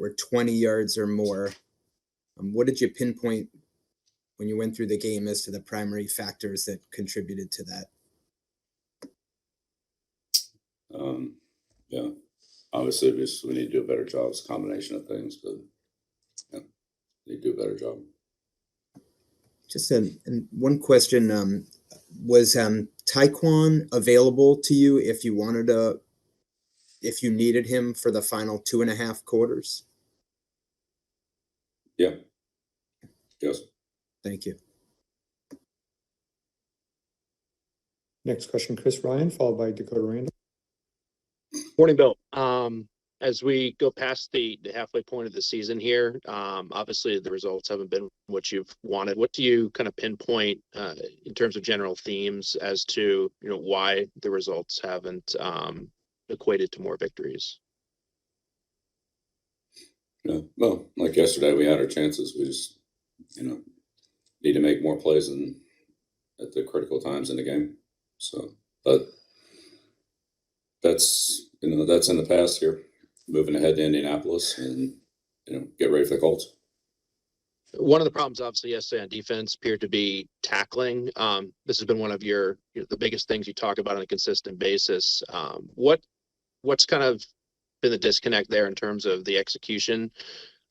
were 20 yards or more. What did you pinpoint when you went through the game as to the primary factors that contributed to that? Yeah, obviously we need to do a better job. It's a combination of things, but yeah, need to do a better job. Just one question: was Taekwon available to you if you needed him for the final 2.5 quarters? Yeah. Yes. Thank you. Next question, Chris Ryan, followed by Dakota Randall. Morning, Bill. As we go past the halfway point of the season here, obviously the results haven't been what you've wanted. What do you kind of pinpoint in terms of general themes as to why the results haven't equated to more victories? Yeah, well, like yesterday, we had our chances. We just need to make more plays at the critical times in the game. So, but that's that's in the past here. Moving ahead to Indianapolis and get ready for the Colts. One of the problems, obviously, yesterday on defense appeared to be tackling. This has been one of the biggest things you talk about on a consistent basis. What's kind of been the disconnect there in terms of the execution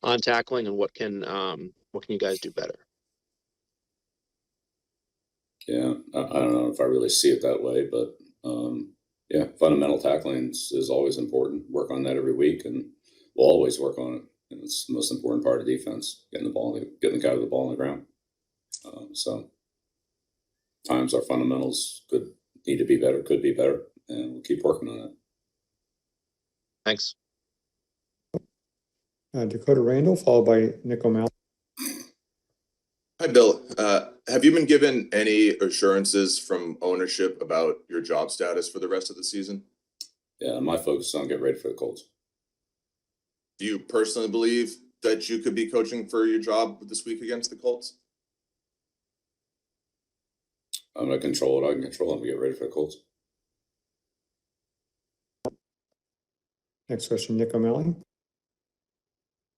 on tackling, and what can you guys do better? Yeah, I don't know if I really see it that way, but yeah, fundamental tackling is always important. Work on that every week, and we'll always work on it. And it's the most important part of defense: getting the guy with the ball on the ground. So, times our fundamentals could be better, and we'll keep working on it. Thanks. Dakota Randall, followed by Nick O'Malley. Hi, Bill. Have you been given any assurances from ownership about your job status for the rest of the season? Yeah, my focus is on getting ready for the Colts. Do you personally believe that you could be coaching for your job this week against the Colts? I'm going to control what I can control and get ready for the Colts. Next question, Nick O'Malley.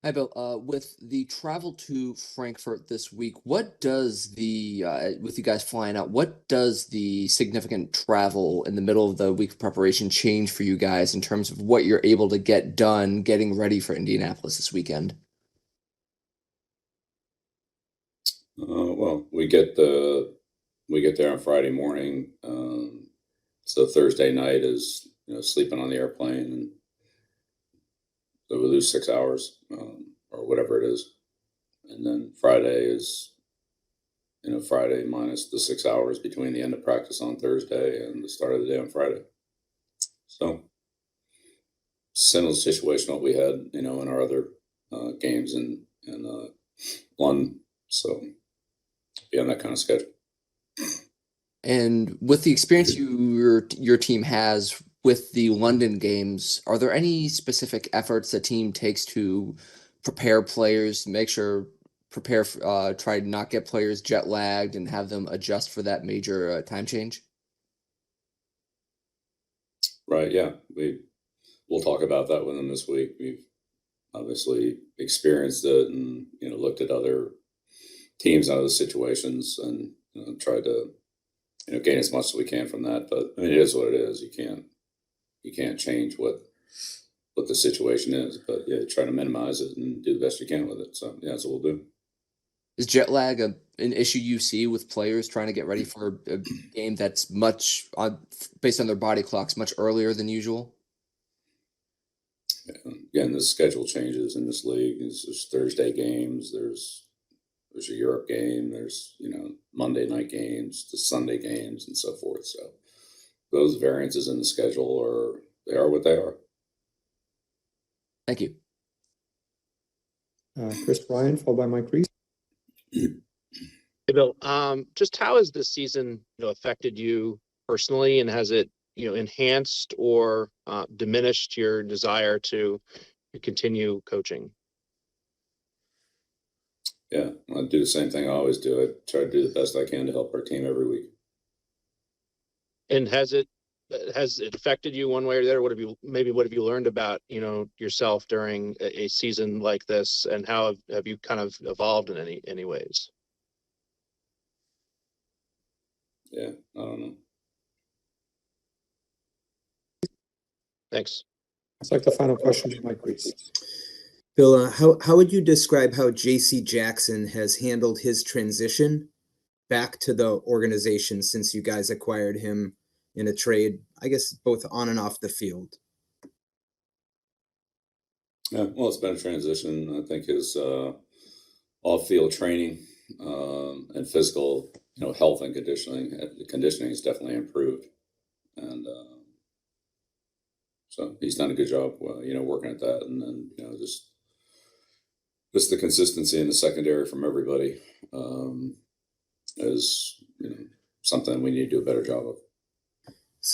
Hi, Bill. With the travel to Frankfurt this week, what does with you guys flying out, what does the significant travel in the middle of the week of preparation change for you guys in terms of what you're able to get done getting ready for Indianapolis this weekend? Well, we get there on Friday morning. So Thursday night is sleeping on the airplane, and so we lose 6 hours or whatever it is, and then Friday is Friday minus the 6 hours between the end of practice on Thursday and the start of the day on Friday. So similar situation what we had in our other games in London. So be on that kind of schedule. And with the experience your team has with the London games, are there any specific efforts the team takes to prepare players, try to not get players jet lagged and have them adjust for that major time change? Right. Yeah. We'll talk about that with them this week. We've obviously experienced it and looked at other teams out of the situations and tried to gain as much as we can from that. But I mean, it is what it is. You can't change what the situation is. But yeah, try to minimize it and do the best you can with it. So yeah, that's what we'll do. Is jet lag an issue you see with players trying to get ready for a game that's based on their body clocks much earlier than usual? Yeah. Again, the schedule changes in this league. There's Thursday games. There's a Europe game. There's Monday night games, the Sunday games, and so forth. So those variances in the schedule are what they are. Thank you. Chris Ryan, followed by Mike Reese. Hey, Bill. Just how has this season affected you personally, and has it enhanced or diminished your desire to continue coaching? Yeah, I do the same thing I always do. I try to do the best I can to help our team every week. And has it has it affected you one way or the other? What have you learned about, yourself during a season like this, and how have you kind of evolved in any ways? Yeah, I don't know. Thanks. It's like the final question to Mike Reese. Bill, how would you describe how J.C. Jackson has handled his transition back to the organization since you guys acquired him in a trade, I guess, both on and off the field? Yeah, well, it's been a transition. I think his off-field training and physical, health and conditioning has definitely improved, and so he's done a good job, working at that, and then just the consistency in the secondary from everybody is something we need to do a better job of.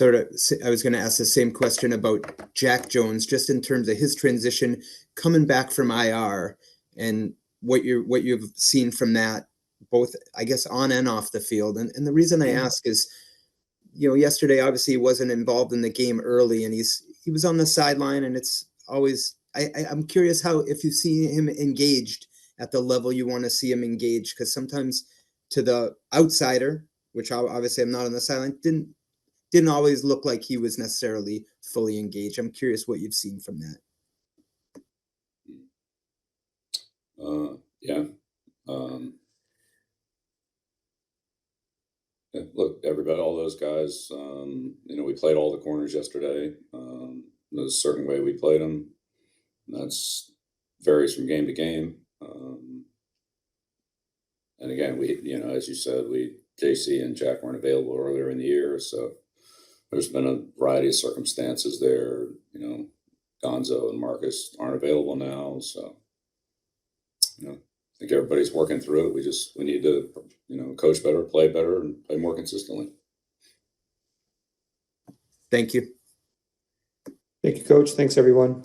I was going to ask the same question about Jack Jones, just in terms of his transition coming back from IR and what you've seen from that, both, I guess, on and off the field. And the reason I ask is, yesterday, obviously he wasn't involved in the game early, and he was on the sideline, and it's always, I'm curious if you see him engaged at the level you want to see him engaged, because sometimes to the outsider, which obviously I'm not on the sideline, didn't always look like he was necessarily fully engaged. I'm curious what you've seen from that. Yeah. Look, everybody, all those guys, we played all the corners yesterday. There's a certain way we played them. That's varies from game to game. And again, as you said, JC and Jack weren't available earlier in the year, so there's been a variety of circumstances there. Gonzo and Marcus aren't available now, so I think everybody's working through it. We need to, coach better, play better, and play more consistently. Thank you. Thank you, Coach. Thanks, everyone.